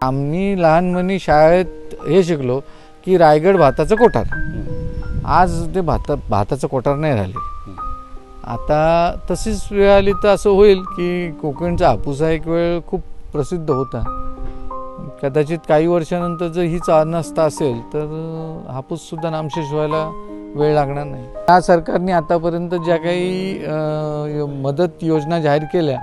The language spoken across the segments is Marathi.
आम्ही लहानपणी शाळेत हे शिकलो की रायगड भाताचं कोठार. आज ते भाताचं कोठार नाही राहिले. आता तशीच वेळ आली तर असं होईल की कोकणचा हापूस हा एक वेळ खूप प्रसिद्ध होता. कदाचित काही वर्षानंतर जर ही चालनास्ता असेल तर हापूससुद्धा नामशेष व्हायला वेळ लागणार नाही. या सरकारने आतापर्यंत ज्या काही मदत योजना जाहीर केल्या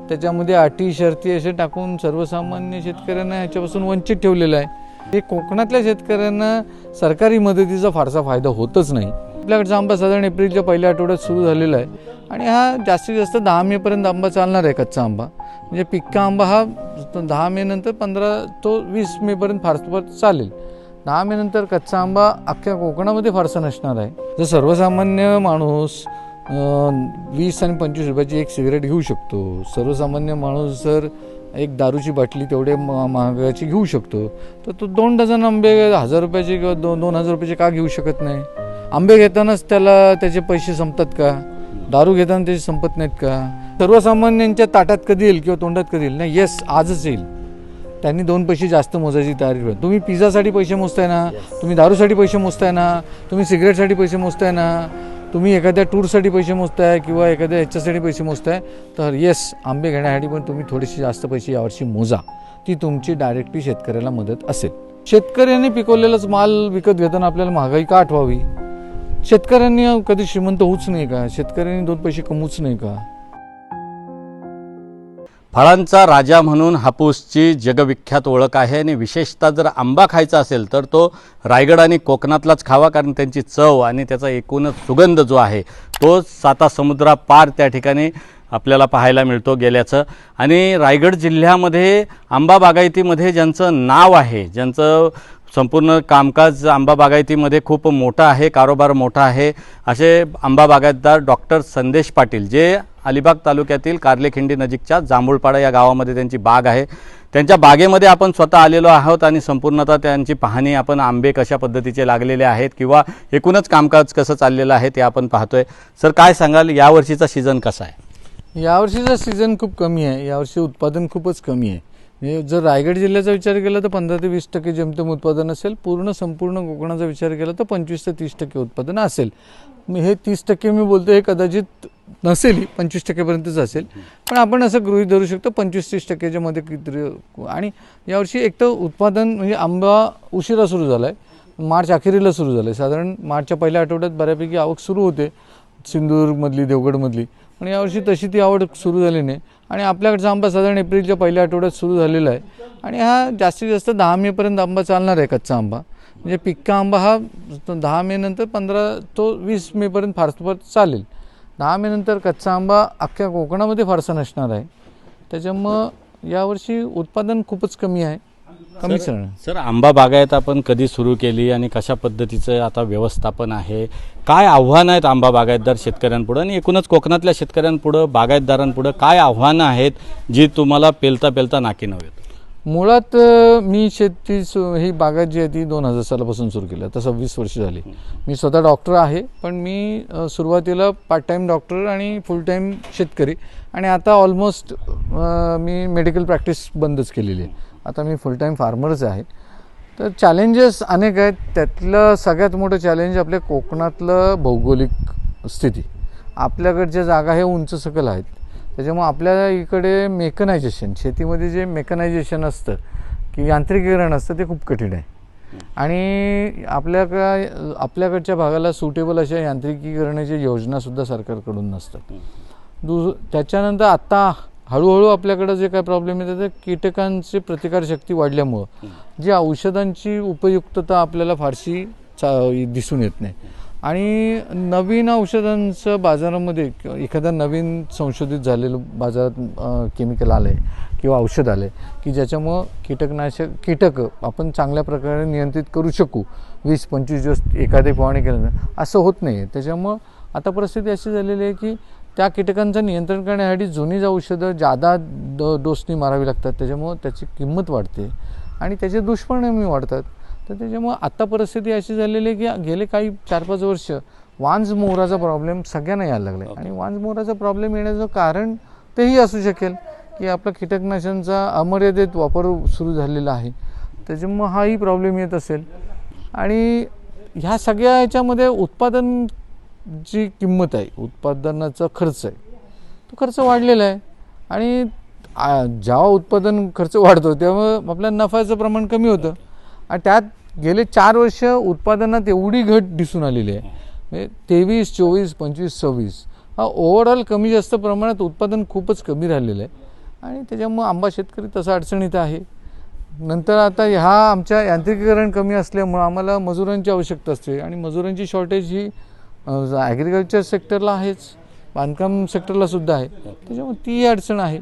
त्याच्यामध्ये अटी शर्ती असे टाकून सर्वसामान्य शेतकऱ्यांना ह्याच्यापासून वंचित ठेवलेलं आहे. हे कोकणातल्या शेतकऱ्यांना सरकारी मदतीचा फारसा फायदा होतच नाही. आपल्याकडचा आंबा साधारण एप्रिलच्या पहिल्या आठवड्यात सुरू झालेला आहे आणि हा जास्तीत जास्त 10 मेपर्यंत आंबा चालणार आहे. कच्चा आंबा म्हणजे पिक्का आंबा हा 10 मे नंतर 15 तो 20 मेपर्यंत फार चालेल. 10 मे नंतर कच्चा आंबा अख्ख्या कोकणामध्ये फारसा नसणार आहे. जर सर्वसामान्य माणूस 20 आणि 25 रुपयाची एक सिगरेट घेऊ शकतो, सर्वसामान्य माणूस जर एक दारूची बाटली तेवढे महागाची घेऊ शकतो, तर तो 2 डझन आंबे 1000 रुपयाचे किंवा 2000 रुपयाचे का घेऊ शकत नाही? आंबे घेतानाच त्याचे पैसे संपतात का? दारू घेताना त्याचे संपत नाहीत का? सर्वसामान्यांच्या ताटात कधी येईल किंवा तोंडात कधी येईल? नाही, येस, आजच येईल. त्यांनी 2 पैसे जास्त मोजायची तयारी ठेवा. तुम्ही पिझ्झासाठी पैसे मोजताय ना, तुम्ही दारूसाठी पैसे मोजताय ना, तुम्ही सिगरेटसाठी पैसे मोजताय ना, तुम्ही एखाद्या टूरसाठी पैसे मोजताय किंवा एखाद्या ह्याच्यासाठी पैसे मोजताय, तर येस, आंबे घेण्यासाठी पण तुम्ही थोडेसे जास्त पैसे यावर्षी मोजा. ती तुमची डायरेक्टली शेतकऱ्याला मदत असेल. शेतकऱ्यांनी पिकवलेलाच माल विकत घेताना आपल्याला महागाई का आठवावी? शेतकऱ्यांनी कधी श्रीमंत होऊच नाही का? शेतकऱ्यांनी 2 पैसे कमवूच नाही का? फळांचा राजा म्हणून हापूसची जगविख्यात ओळख आहे आणि विशेषतः जर आंबा खायचा असेल तर तो रायगड आणि कोकणातलाच खावा, कारण त्यांची चव आणि त्याचा एकूणच सुगंध जो आहे तो 7 समुद्रापार त्या ठिकाणी आपल्याला पाहायला मिळतो गेल्याचं. आणि रायगड जिल्ह्यामध्ये आंबा बागायतीमध्ये ज्यांचं नाव आहे, ज्यांचं संपूर्ण कामकाज आंबा बागायतीमध्ये खूप मोठं आहे, कारोबार मोठा आहे, असे आंबा बागायतदार डॉक्टर संदेश पाटील, जे अलिबाग तालुक्यातील कार्लेखिंडी नजीकच्या जांभूळपाडा या गावामध्ये त्यांची बाग आहे. त्यांच्या बागेमध्ये आपण स्वतः आलेलो आहोत आणि संपूर्णतः त्यांची पाहणी, आपण आंबे कशा पद्धतीचे लागलेले आहेत किंवा एकूणच कामकाज कसं चाललेलं आहे ते आपण पाहतोय. सर, काय सांगाल, यावर्षीचा सीझन कसा आहे? यावर्षीचा सीझन खूप कमी आहे. यावर्षी उत्पादन खूपच कमी आहे. जर रायगड जिल्ह्याचा विचार केला तर 15 ते 20% जेमतेम उत्पादन असेल. संपूर्ण कोकणाचा विचार केला तर 25 ते 30% उत्पादन असेल. हे 30% मी बोलतो, हे कदाचित नसेल, 25%पर्यंतच असेल, पण आपण असं गृहीत धरू शकतो 25-30%च्या मध्ये किती. आणि यावर्षी एक तर उत्पादन म्हणजे आंबा उशिरा सुरू झाला आहे, मार्च अखेरीला सुरू झालं आहे. साधारण मार्चच्या पहिल्या आठवड्यात बऱ्यापैकी आवक सुरू होते सिंधुदुर्गमधली, देवगडमधली, पण यावर्षी तशी ती आवड सुरू झाली नाही. आणि आपल्याकडचा आंबा साधारण एप्रिलच्या पहिल्या आठवड्यात सुरू झालेला आहे आणि हा जास्तीत जास्त 10 मेपर्यंत आंबा चालणार आहे. कच्चा आंबा म्हणजे पिक्का आंबा हा 10 मे नंतर 15 तो 20 मेपर्यंत फार चालेल. 10 मे नंतर कच्चा आंबा अख्ख्या कोकणामध्ये फारसा नसणार आहे. त्याच्यामुळं यावर्षी उत्पादन खूपच कमी आहे. सर, आंबा बागायत आपण कधी सुरू केली आणि कशा पद्धतीचं आता व्यवस्थापन आहे? काय आव्हानं आहेत आंबा बागायतदार शेतकऱ्यांपुढं आणि एकूणच कोकणातल्या शेतकऱ्यांपुढं, बागायतदारांपुढं काय आव्हानं आहेत जी तुम्हाला पेलता नाकी नव्हेत? मुळात मी शेती ही बागायत जी आहे ती 2000 सालापासून सुरू केली. आता 26 वर्ष झाली. मी स्वतः डॉक्टर आहे, पण मी सुरुवातीला पार्ट टाईम डॉक्टर आणि फुल टाईम शेतकरी, आणि आता ऑलमोस्ट मी मेडिकल प्रॅक्टिस बंदच केलेली आहे. आता मी फुल टाईम फार्मरच आहे. तर चॅलेंजेस अनेक आहेत. त्यातलं सगळ्यात मोठं चॅलेंज आपल्या कोकणातलं भौगोलिक स्थिती. आपल्याकडच्या जागा हे उंच सकल आहेत, त्याच्यामुळे आपल्या इकडे मेकनायझेशन, शेतीमध्ये जे मेकनायझेशन असतं की यांत्रिकीकरण असतं ते खूप कठीण आहे. आणि आपल्याकडच्या भागाला सुटेबल अशा यांत्रिकीकरणाची योजनासुद्धा सरकारकडून नसतात. त्याच्यानंतर आत्ता हळूहळू आपल्याकडं जे काय प्रॉब्लेम येतात ते कीटकांची प्रतिकारशक्ती वाढल्यामुळं जी औषधांची उपयुक्तता आपल्याला फारशी दिसून येत नाही. आणि नवीन औषधांचं बाजारामध्ये एखादा नवीन संशोधित झालेलं बाजारात केमिकल आलं आहे किंवा औषध आलं आहे की ज्याच्यामुळं कीटक आपण चांगल्या प्रकारे नियंत्रित करू शकू 20-25 दिवस एखादे फवारणी केल्यानंतर, असं होत नाही. त्याच्यामुळं आता परिस्थिती अशी झालेली आहे की त्या कीटकांचं नियंत्रण करण्यासाठी जुनीच औषधं जादा डोसनी मारावी लागतात. त्याच्यामुळं त्याची किंमत वाढते आणि त्याचे दुष्परिणामही वाढतात. तर त्याच्यामुळं आत्ता परिस्थिती अशी झालेली आहे की गेले काही 4-5 वर्ष वांज मोहराचा प्रॉब्लेम सगळ्यांना यायला लागला आहे. आणि वांज मोहराचा प्रॉब्लेम येण्याचं कारण तेही असू शकेल की आपला कीटकनाशकांचा अमर्यादित वापर सुरू झालेला आहे, त्याच्यामुळं हाही प्रॉब्लेम येत असेल. आणि ह्या सगळ्या ह्याच्यामध्ये उत्पादन जी किंमत आहे, उत्पादनाचा खर्च आहे, तो खर्च वाढलेला आहे. आणि जेव्हा उत्पादन खर्च वाढतो तेव्हा आपल्या नफ्याचं प्रमाण कमी होतं. आणि त्यात गेले 4 वर्ष उत्पादनात एवढी घट दिसून आलेली आहे, म्हणजे 23, 24, 25, 26 हा ओव्हरऑल कमी जास्त प्रमाणात उत्पादन खूपच कमी राहिलेलं आहे. आणि त्याच्यामुळं आंबा शेतकरी तसा अडचणीत आहे. नंतर आता ह्या आमच्या यांत्रिकीकरण कमी असल्यामुळं आम्हाला मजुरांची आवश्यकता असते, आणि मजुरांची शॉर्टेज ही ॲग्रिकल्चर सेक्टरला आहेच, बांधकाम सेक्टरला सुद्धा आहे, त्याच्यामुळे ती अडचण आहे.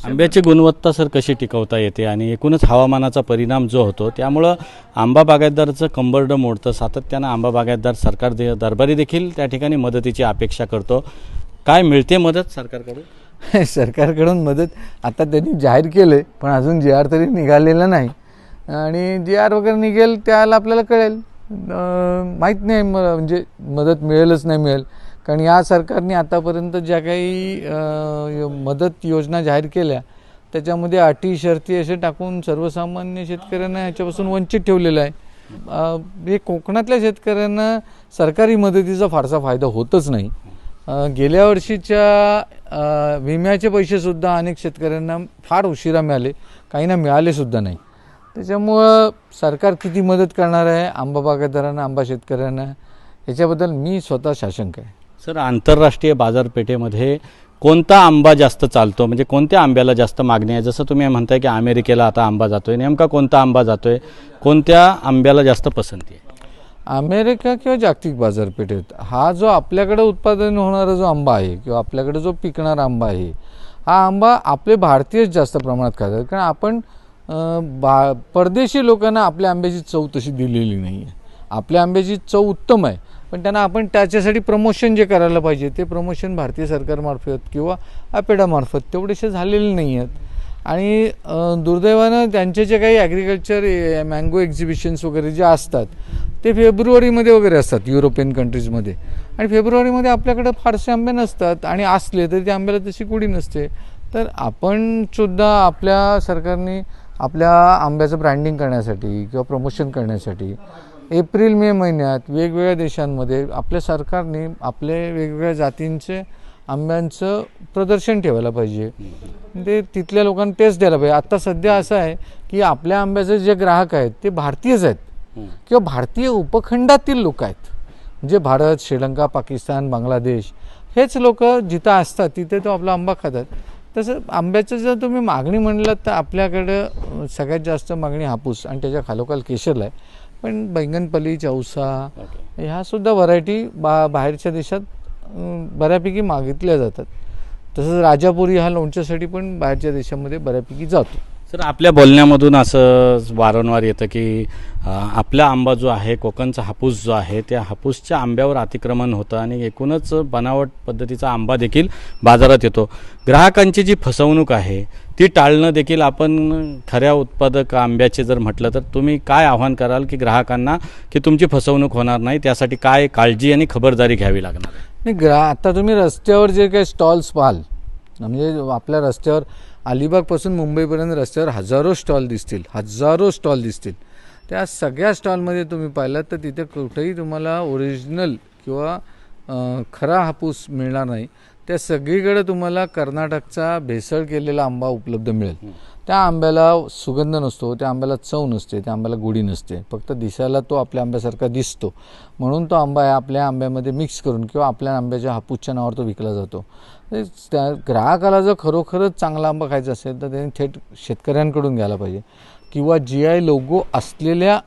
आंब्याची गुणवत्ता सर कशी टिकवता येते आणि एकूणच हवामानाचा परिणाम जो होतो त्यामुळं आंबा बागायतदाराचं कंबरडं मोडतं. सातत्यानं आंबा बागायतदार सरकार दरबारी देखील त्या ठिकाणी मदतीची अपेक्षा करतो. काय मिळते मदत सरकारकडून? सरकारकडून मदत आता त्यांनी जाहीर केलं, पण अजून जी आर तरी निघालेला नाही. आणि जी आर वगैरे निघेल त्याला आपल्याला कळेल. माहीत नाही म्हणजे मदत मिळेलच नाही मिळेल, कारण या सरकारने आतापर्यंत ज्या काही मदत योजना जाहीर केल्या त्याच्यामध्ये अटी शर्ती असे टाकून सर्वसामान्य शेतकऱ्यांना ह्याच्यापासून वंचित ठेवलेलं आहे. हे कोकणातल्या शेतकऱ्यांना सरकारी मदतीचा फारसा फायदा होतच नाही. गेल्या वर्षीच्या विम्याचे पैसेसुद्धा अनेक शेतकऱ्यांना फार उशिरा मिळाले, काहींना मिळालेसुद्धा नाही. त्याच्यामुळं सरकार किती मदत करणार आहे आंबा बागायतदारांना, आंबा शेतकऱ्यांना, याच्याबद्दल मी स्वतः साशंक आहे. सर, आंतरराष्ट्रीय बाजारपेठेमध्ये कोणता आंबा जास्त चालतो, म्हणजे कोणत्या आंब्याला जास्त मागणी आहे? जसं तुम्ही म्हणताय की अमेरिकेला आता आंबा जातोय, नेमका कोणता आंबा जातोय, कोणत्या आंब्याला जास्त पसंती आहे? अमेरिका किंवा जागतिक बाजारपेठेत हा जो आपल्याकडे उत्पादन होणारा जो आंबा आहे किंवा आपल्याकडे जो पिकणारा आंबा आहे, हा आंबा आपले भारतीयच जास्त प्रमाणात खातात. कारण आपण परदेशी लोकांना आपल्या आंब्याची चव तशी दिलेली नाही आहे. आपल्या आंब्याची चव उत्तम आहे, पण त्यांना आपण त्याच्यासाठी प्रमोशन जे करायला पाहिजे ते प्रमोशन भारतीय सरकारमार्फत किंवा अपेडामार्फत तेवढेसे झालेले नाही आहेत. आणि दुर्दैवानं त्यांचे जे काही ॲग्रिकल्चर मँगो एक्झिबिशन्स वगैरे जे असतात ते फेब्रुवारीमध्ये वगैरे असतात युरोपियन कंट्रीजमध्ये, आणि फेब्रुवारीमध्ये आपल्याकडे फारसे आंबे नसतात, आणि असले तरी त्या आंब्याला तशी गोडी नसते. तर आपण सुद्धा आपल्या सरकारने आपल्या आंब्याचं ब्रँडिंग करण्यासाठी किंवा प्रमोशन करण्यासाठी एप्रिल मे महिन्यात वेगवेगळ्या देशांमध्ये आपल्या सरकारने आपले वेगवेगळ्या जातींचे आंब्यांचं प्रदर्शन ठेवायला पाहिजे. ते तिथल्या लोकांना टेस्ट द्यायला पाहिजे. आत्ता सध्या असं आहे की आपल्या आंब्याचे जे ग्राहक आहेत ते भारतीयच आहेत किंवा भारतीय उपखंडातील लोक आहेत, म्हणजे भारत, श्रीलंका, पाकिस्तान, बांगलादेश हेच लोक जिथं असतात तिथे तो आपला आंबा खातात. तसं आंब्याचं जर तुम्ही मागणी म्हणलं तर आपल्याकडं सगळ्यात जास्त मागणी हापूस आणि त्याच्या खालोखाल केशरला आहे. पण बैंगनपल्ली, चौसा ह्यासुद्धा व्हरायटी बाहेरच्या देशात बऱ्यापैकी मागितल्या जातात. तसंच राजापुरी हा लोणच्यासाठी पण बाहेरच्या देशामध्ये बऱ्यापैकी जातो. सर, आपल्या बोलण्यामधून असं वारंवार येतं की आपला आंबा जो आहे, कोकणचा हापूस जो आहे, त्या हापूसच्या आंब्यावर अतिक्रमण होतं आणि एकूणच बनावट पद्धतीचा आंबा देखील बाजारात येतो. ग्राहकांची जी फसवणूक आहे ती टाळणं देखील आपण खऱ्या उत्पादक आंब्याचे जर म्हटलं तर तुम्ही काय आव्हान कराल की ग्राहकांना की तुमची फसवणूक होणार नाही, त्यासाठी काय काळजी आणि खबरदारी घ्यावी लागणार? नाही, आता तुम्ही रस्त्यावर जे काही स्टॉल्स पाहाल, म्हणजे आपल्या रस्त्यावर अलिबागपासून मुंबईपर्यंत रस्त्यावर हजारो स्टॉल दिसतील. त्या सगळ्या स्टॉलमध्ये तुम्ही पाहिलात तर तिथे कुठेही तुम्हाला ओरिजिनल किंवा खरा हापूस मिळणार नाही. त्या सगळीकडे तुम्हाला कर्नाटकचा भेसळ केलेला आंबा उपलब्ध मिळेल. त्या आंब्याला सुगंध नसतो, त्या आंब्याला चव नसते, त्या आंब्याला गोडी नसते, फक्त दिसायला तो आपल्या आंब्यासारखा दिसतो म्हणून तो आंबा आपल्या आंब्यामध्ये मिक्स करून किंवा आपल्या आंब्याच्या हापूसच्या नावावर तो विकला जातो. त्या ग्राहकाला जर खरोखरच चांगला आंबा खायचा असेल तर त्यांनी थेट शेतकऱ्यांकडून घ्यायला पाहिजे किंवा GI लोगो असलेल्या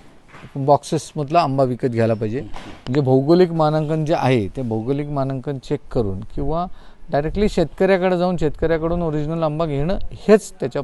बॉक्सेसमधला आंबा विकत घ्यायला पाहिजे. म्हणजे भौगोलिक मानांकन जे आहे ते भौगोलिक मानांकन चेक करून किंवा डायरेक्टली शेतकऱ्याकडे जाऊन शेतकऱ्याकडून ओरिजिनल आंबा घेणं हेच त्याच्या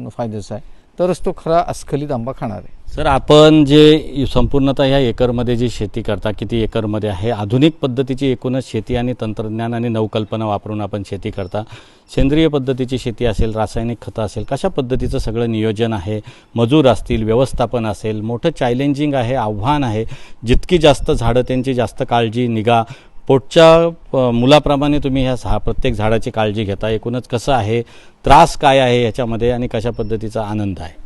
फायद्याचं आहे, तरच तो खरा अस्खलित आंबा खाणार आहे. सर, आपण जे संपूर्णतः ह्या एकरमध्ये जी शेती करता, किती एकरमध्ये आहे, आधुनिक पद्धतीची एकूणच शेती आणि तंत्रज्ञान आणि नवकल्पना वापरून आपण शेती करता, सेंद्रिय पद्धतीची शेती असेल, रासायनिक खतं असेल, कशा पद्धतीचं सगळं नियोजन आहे, मजूर असतील, व्यवस्थापन असेल, मोठं चॅलेंजिंग आहे, आव्हान आहे. जितकी जास्त झाडं त्यांची जास्त काळजी, निगा, पोटच्या मुलाप्रमाणे तुम्ही ह्या प्रत्येक झाडाची काळजी घेता. एकूणच कसं आहे, त्रास काय आहे याच्यामध्ये आणि कशा पद्धतीचा आनंद आहे?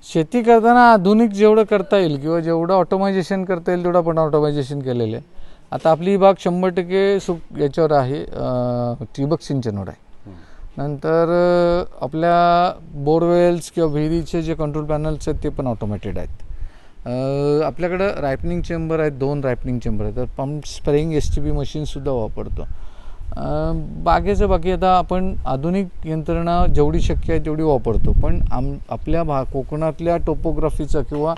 शेती करताना आधुनिक जेवढं करता येईल किंवा जेवढं ऑटोमायझेशन करता येईल तेवढं आपण ऑटोमायझेशन केलेलं आहे. आता आपली ही बाग 100% याच्यावर आहे, ठिबक सिंचनवर आहे. नंतर आपल्या बोरवेल्स किंवा विहिरीचे जे कंट्रोल पॅनल्स आहेत ते पण ऑटोमॅटेड आहेत. आपल्याकडं रायपनिंग चेंबर आहेत, 2 रायपनिंग चेंबर आहेत. तर पंप स्प्रेइंग STP मशीनसुद्धा वापरतो. बागेचं बाकी आता आपण आधुनिक यंत्रणा जेवढी शक्य आहे तेवढी वापरतो. पण आपल्या कोकणातल्या टोपोग्राफीचा किंवा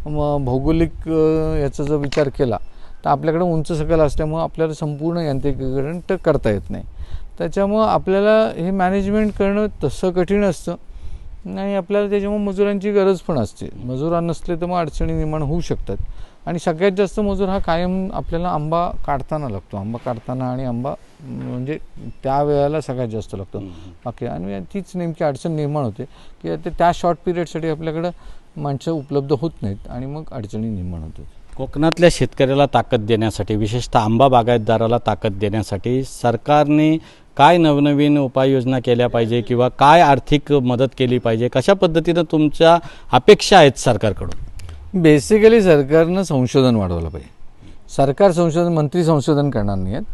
भौगोलिक याचा जर विचार केला तर आपल्याकडे उंच सकल असल्यामुळं आपल्याला संपूर्ण यांत्रिकीकरण तर करता येत नाही. त्याच्यामुळं आपल्याला हे मॅनेजमेंट करणं तसं कठीण असतं आणि आपल्याला त्याच्यामुळे मजुरांची गरज पण असते. मजूर नसले तर मग अडचणी निर्माण होऊ शकतात. आणि सगळ्यात जास्त मजूर हा कायम आपल्याला आंबा काढताना लागतो. आंबा काढताना आणि आंबा म्हणजे त्या वेळेला सगळ्यात जास्त लागतो. बाकी आणि तीच नेमकी अडचण निर्माण होते की त्या शॉर्ट पिरियडसाठी आपल्याकडं माणसं उपलब्ध होत नाहीत आणि मग अडचणी निर्माण होतात. कोकणातल्या शेतकऱ्याला ताकद देण्यासाठी, विशेषतः आंबा बागायतदाराला ताकद देण्यासाठी सरकारने काय नवनवीन उपाययोजना केल्या पाहिजे किंवा काय आर्थिक मदत केली पाहिजे? कशा पद्धतीनं तुमच्या अपेक्षा आहेत सरकारकडून? बेसिकली सरकारनं संशोधन वाढवलं पाहिजे. सरकार संशोधन, मंत्री संशोधन करणार नाही आहेत,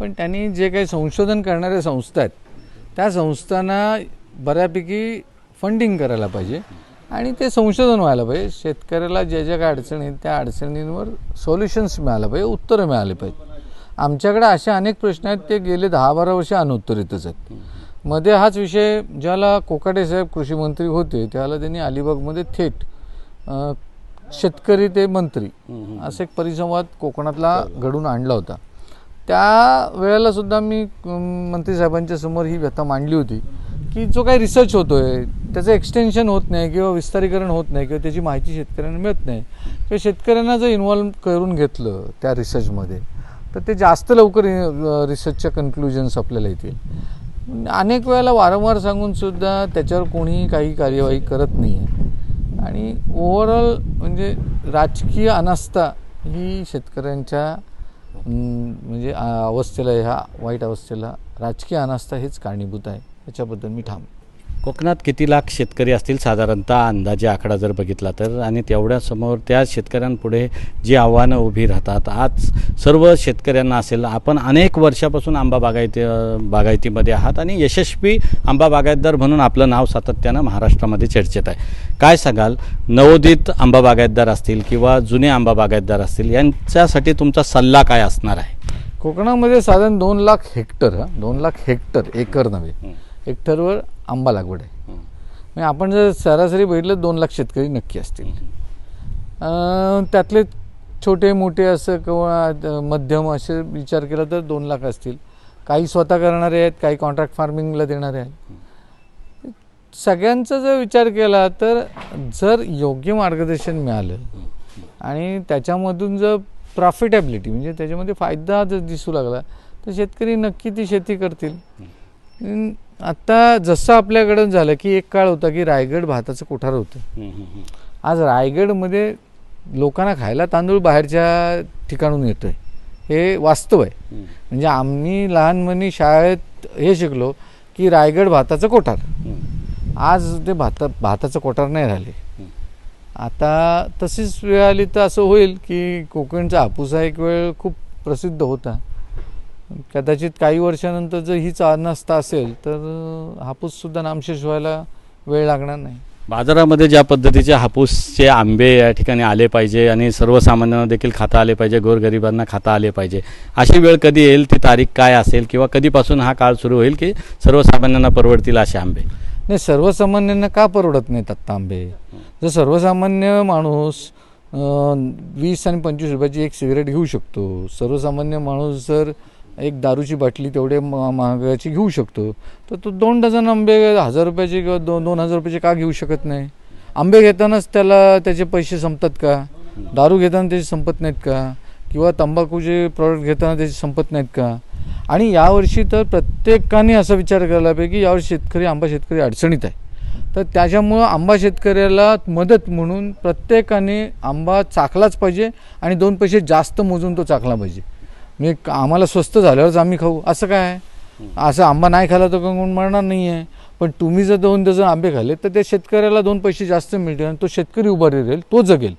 पण त्यांनी जे काही संशोधन करणाऱ्या संस्था आहेत त्या संस्थांना बऱ्यापैकी फंडिंग करायला पाहिजे आणि ते संशोधन व्हायला पाहिजे. शेतकऱ्याला ज्या ज्या काही अडचणी आहेत त्या अडचणींवर सोल्युशन्स मिळायला पाहिजे, उत्तरं मिळाली पाहिजे. आमच्याकडे असे अनेक प्रश्न आहेत ते गेले 10-12 वर्ष अनुत्तरितच आहेत. मध्ये हाच विषय ज्याला कोकाटे साहेब कृषी मंत्री होते त्याला त्यांनी अलिबागमध्ये थेट शेतकरी ते मंत्री असा एक परिसंवाद कोकणातला घडून आणला होता. त्या वेळेला सुद्धा मी मंत्री साहेबांच्या समोर ही व्यथा मांडली होती की जो काही रिसर्च होतोय त्याचं एक्सटेन्शन होत नाही किंवा विस्तारीकरण होत नाही किंवा त्याची माहिती शेतकऱ्यांना मिळत नाही किंवा शेतकऱ्यांना जर इन्व्हॉल्व करून घेतलं त्या रिसर्चमध्ये तर ते जास्त लवकर रिसर्चच्या कन्क्लुजन्स आपल्याला येतील. अनेक वेळेला वारंवार सांगूनसुद्धा त्याच्यावर कोणीही काही कार्यवाही करत नाही आहे आणि ओव्हरऑल म्हणजे राजकीय अनास्था ही शेतकऱ्यांच्या म्हणजे अवस्थेला, ह्या वाईट अवस्थेला राजकीय अनास्था हेच कारणीभूत आहे. याच्याबद्दल मी ठाम. कोकणात किती लाख शेतकरी असतील साधारणतः अंदाजे आकडा जर बघितला तर, आणि तेवढ्यासमोर त्या शेतकऱ्यांपुढे जी आव्हानं उभी राहतात, आज सर्व शेतकऱ्यांना असेल, आपण अनेक वर्षापासून आंबा बागायतीमध्ये आहात आणि यशस्वी आंबा बागायतदार म्हणून आपलं नाव सातत्यानं महाराष्ट्रामध्ये चर्चेत आहे. काय सांगाल, नवोदित आंबा बागायतदार असतील किंवा जुने आंबा बागायतदार असतील यांच्यासाठी तुमचा सल्ला काय असणार आहे? कोकणामध्ये साधारण 2 lakh hectare, 2 lakh hectare, acre नव्हे, हेक्टरवर आंबा लागवड आहे. म्हणजे आपण जर सरासरी बघितलं 2 लाख शेतकरी नक्की असतील. त्यातले छोटे मोठे असं किंवा मध्यम असे विचार केला तर 2 लाख असतील. काही स्वतः करणारे आहेत, काही कॉन्ट्रॅक्ट फार्मिंगला देणारे आहेत. सगळ्यांचा जर विचार केला तर जर योग्य मार्गदर्शन मिळालं आणि त्याच्यामधून जर प्रॉफिटेबिलिटी म्हणजे त्याच्यामध्ये फायदा जर दिसू लागला तर शेतकरी नक्की ती शेती करतील. आता जसं आपल्याकडं झालं की एक काळ होता की रायगड भाताचं कोठार होतं. आज रायगडमध्ये लोकांना खायला तांदूळ बाहेरच्या ठिकाणून येतोय, हे वास्तव आहे. म्हणजे आम्ही लहानपणी शाळेत हे शिकलो की रायगड भाताचं कोठार. आज ते भाताचं कोठार नाही राहिले. आता तशीच वेळ आली तर असं होईल की कोकणचा हापूस हा एक वेळ खूप प्रसिद्ध होता. कदाचित काही वर्षानंतर जर हीच अनास्था असेल तर हापूससुद्धा नामशेष व्हायला वेळ लागणार नाही. बाजारामध्ये ज्या पद्धतीचे हापूसचे आंबे या ठिकाणी आले पाहिजे आणि सर्वसामान्यांना देखील खाता आले पाहिजे, गोरगरिबांना खाता आले पाहिजे, अशी वेळ कधी येईल? ती तारीख काय असेल किंवा कधीपासून हा काळ सुरू होईल की सर्वसामान्यांना परवडतील असे आंबे? नाही, सर्वसामान्यांना का परवडत नाहीत आत्ता आंबे? जर सर्वसामान्य माणूस 20 आणि 25 रुपयाची एक सिगरेट घेऊ शकतो, सर्वसामान्य माणूस जर एक दारूची बाटली तेवढे महागाची घेऊ शकतो, तर तो 2 डझन आंबे 1000 रुपयाचे किंवा 2000 रुपयाचे का घेऊ शकत नाही? आंबे घेतानाच त्याचे पैसे संपतात का? दारू घेताना त्याचे संपत नाहीत का? किंवा तंबाखूचे प्रॉडक्ट घेताना त्याचे संपत नाहीत का? आणि यावर्षी तर प्रत्येकाने असा विचार केला पाहिजे की यावर्षी आंबा शेतकरी अडचणीत आहे. तर त्याच्यामुळं आंबा शेतकऱ्याला मदत म्हणून प्रत्येकाने आंबा चाखलाच पाहिजे आणि 2 पैसे जास्त मोजून तो चाखला पाहिजे. मी आम्हाला स्वस्त झाल्यावरच आम्ही खाऊ असं काय? असं आंबा नाही खाला तर कोण मरणार नाही आहे. पण तुम्ही जर 2 डझन आंबे खाल्ले तर त्या शेतकऱ्याला 2 पैसे जास्त मिळतील आणि तो शेतकरी उभा राहील, तो जगेल.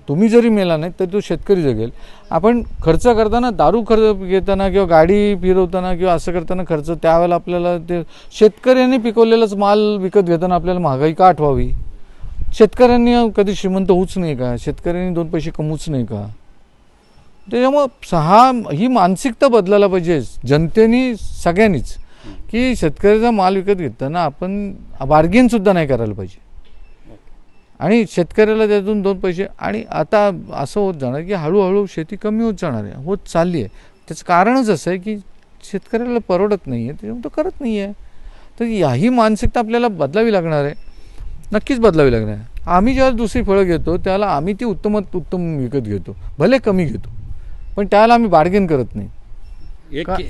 तुम्ही जरी मेला नाही तर तो शेतकरी जगेल. आपण खर्च करताना, दारू खर्च घेताना किंवा गाडी फिरवताना किंवा असं करताना खर्च, त्यावेळेला आपल्याला ते शेतकऱ्यांनी पिकवलेलाच माल विकत घेताना आपल्याला महागाई का आठवावी? शेतकऱ्यांनी कधी श्रीमंत होऊच नाही का? शेतकऱ्यांनी 2 पैसे कमवूच नाही का? त्याच्यामुळं ही मानसिकता बदलायला पाहिजे जनतेने, सगळ्यांनीच, की शेतकऱ्याचा माल विकत घेताना आपण बार्गेनसुद्धा नाही करायला पाहिजे आणि शेतकऱ्याला त्यातून 2 पैसे. आणि आता असं होत जाणार की हळूहळू शेती कमी होत जाणार आहे, होत चालली आहे. त्याचं कारणच असं आहे की शेतकऱ्याला परवडत नाही आहे, त्याच्यामुळे तो करत नाही आहे. तर ही मानसिकता आपल्याला बदलावी लागणार आहे, नक्कीच बदलावी लागणार आहे. आम्ही जेव्हा दुसरी फळं घेतो त्याला आम्ही ती उत्तमात उत्तम विकत घेतो, भले कमी घेतो, पण त्याला आम्ही बार्गेन करत नाही.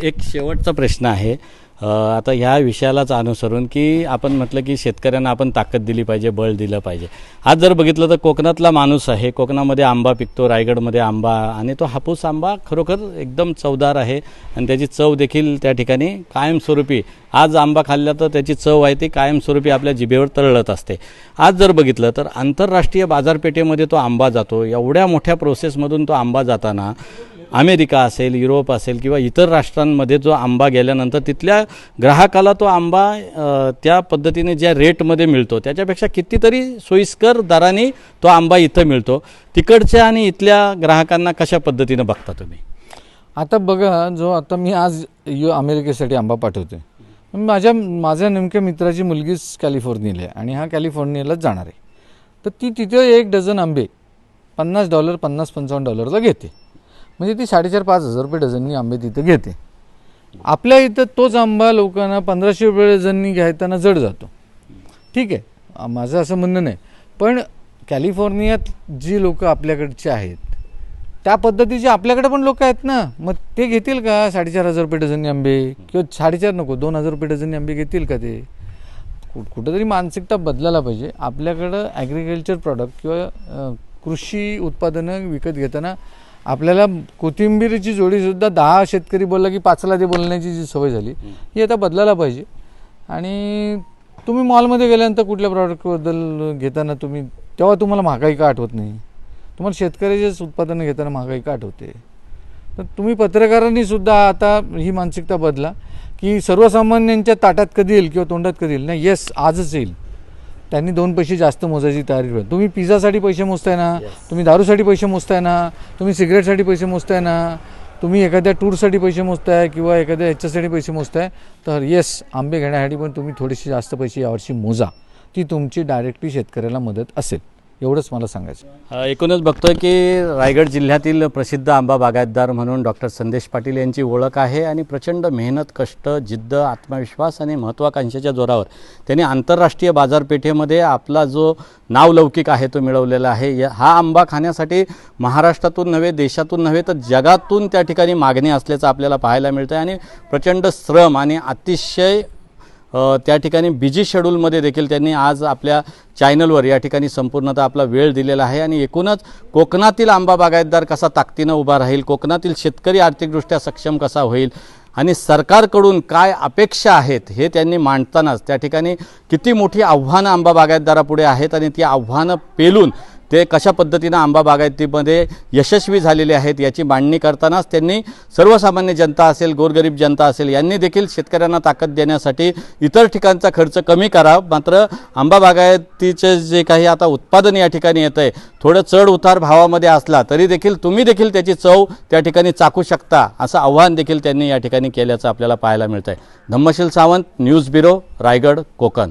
एक शेवटचा प्रश्न आहे. आता ह्या विषयालाच अनुसरून की आपण म्हटलं की शेतकऱ्यांना आपण ताकद दिली पाहिजे, बळ दिलं पाहिजे. आज जर बघितलं तर कोकणातला माणूस आहे, कोकणामध्ये आंबा पिकतो, रायगडमध्ये आंबा, आणि तो हापूस आंबा खरोखर एकदम चवदार आहे आणि त्याची चव देखील त्या ठिकाणी कायमस्वरूपी, आज आंबा खाल्ला तर त्याची चव आहे ती कायमस्वरूपी आपल्या जिभेवर तरळत असते. आज जर बघितलं तर आंतरराष्ट्रीय बाजारपेठेमध्ये तो आंबा जातो. एवढ्या मोठ्या प्रोसेसमधून तो आंबा जाताना अमेरिका असेल, युरोप असेल किंवा इतर राष्ट्रांमध्ये जो आंबा गेल्यानंतर तिथल्या ग्राहकाला तो आंबा त्या पद्धतीने ज्या रेटमध्ये मिळतो त्याच्यापेक्षा कितीतरी सोयीस्कर दराने तो आंबा इथं मिळतो. तिकडच्या आणि इथल्या ग्राहकांना कशा पद्धतीनं बघता तुम्ही? आता बघा, आता मी आज अमेरिकेसाठी आंबा पाठवते. माझ्या नेमक्या मित्राची मुलगीच कॅलिफोर्नियाला आहे आणि हा कॅलिफोर्नियालाच जाणार आहे. तर ती तिथे 1 डझन आंबे $50, $50-55 घेते. म्हणजे ती 4,500-5,000 रुपये डझननी आंबे तिथं घेते. आपल्या इथं तोच आंबा लोकांना 1,500 रुपये डझननी घ्यायताना जड जातो. ठीक आहे, माझं असं म्हणणं नाही, पण कॅलिफोर्नियात जी लोक आपल्याकडचे आहेत त्या पद्धतीचे आपल्याकडे पण लोक आहेत ना, मग ते घेतील का 4,500 रुपये डझननी आंबे? किंवा 4,500 नको, 2,000 रुपये डझननी आंबे घेतील का ते? कुठंतरी मानसिकता बदलायला पाहिजे. आपल्याकडं ॲग्रिकल्चर प्रॉडक्ट किंवा कृषी उत्पादनं विकत घेताना आपल्याला कोथिंबीरची जोडीसुद्धा 10 शेतकरी बोलला की 5ला ते बोलण्याची जी सवय झाली ही आता बदलायला पाहिजे. आणि तुम्ही मॉलमध्ये गेल्यानंतर कुठल्या प्रॉडक्टबद्दल घेताना तेव्हा तुम्हाला महागाई का आठवत नाही? तुम्हाला शेतकऱ्याचेच उत्पादनं घेताना महागाई का आठवते? तर तुम्ही पत्रकारांनी सुद्धा आता ही मानसिकता बदला की सर्वसामान्यांच्या ताटात कधी येईल किंवा तोंडात कधी येईल नाही, येस आजच येईल. त्यांनी 2 पैसे जास्त मोजायची तयारी करा. तुम्ही पिझ्झासाठी पैसे मोजताय ना, तुम्ही दारूसाठी पैसे मोजताय ना, तुम्ही सिगरेटसाठी पैसे मोजताय ना, तुम्ही एखाद्या टूरसाठी पैसे मोजताय किंवा एखाद्या ह्याच्यासाठी पैसे मोजताय, तर येस आंबे घेण्यासाठी पण तुम्ही थोडेसे जास्त पैसे यावर्षी मोजा. ती तुमची डायरेक्टली शेतकऱ्याला मदत असेल, एवढंच मला सांगायचं. एकूणच बघतोय की रायगड जिल्ह्यातील प्रसिद्ध आंबा बागायतदार म्हणून डॉक्टर संदेश पाटील यांची ओळख आहे आणि प्रचंड मेहनत, कष्ट, जिद्द, आत्मविश्वास आणि महत्त्वाकांक्षेच्या जोरावर त्यांनी आंतरराष्ट्रीय बाजारपेठेमध्ये आपला जो नावलौकिक आहे तो मिळवलेला आहे. हा आंबा खाण्यासाठी महाराष्ट्रातून नव्हे, देशातून नव्हे तर जगातून त्या ठिकाणी मागणी असल्याचं आपल्याला पाहायला मिळतं आहे. आणि प्रचंड श्रम आणि अतिशय त्या ठिकाणी बिझी शेड्यूलमध्ये देखील त्यांनी आज आपल्या चॅनलवर या ठिकाणी संपूर्णतः आपला वेळ दिलेला आहे. आणि एकूणच कोकणातील आंबा बागायतदार कसा ताकदीनं उभा राहील, कोकणातील शेतकरी आर्थिकदृष्ट्या सक्षम कसा होईल आणि सरकारकडून काय अपेक्षा आहेत हे त्यांनी मांडतानाच त्या ठिकाणी किती मोठी आव्हानं आंबा बागायतदारापुढे आहेत आणि ती आव्हानं पेलून ते कशा पद्धतीनं आंबा बागायतीमध्ये यशस्वी झालेले आहेत याची मांडणी करतानाच त्यांनी सर्वसामान्य जनता असेल, गोरगरीब जनता असेल यांनी देखील शेतकऱ्यांना ताकद देण्यासाठी इतर ठिकाणचा खर्च कमी करा. मात्र आंबा बागायतीचे जे काही आता उत्पादन या ठिकाणी येतं आहे थोडं चढ उतार भावामध्ये असला तरी देखील तुम्ही देखील त्याची चव त्या ठिकाणी चाखू शकता असं आव्हान देखील त्यांनी या ठिकाणी केल्याचं आपल्याला पाहायला मिळतं आहे. Dhammasheel Sawant, news bureau, Raigad, Konkan.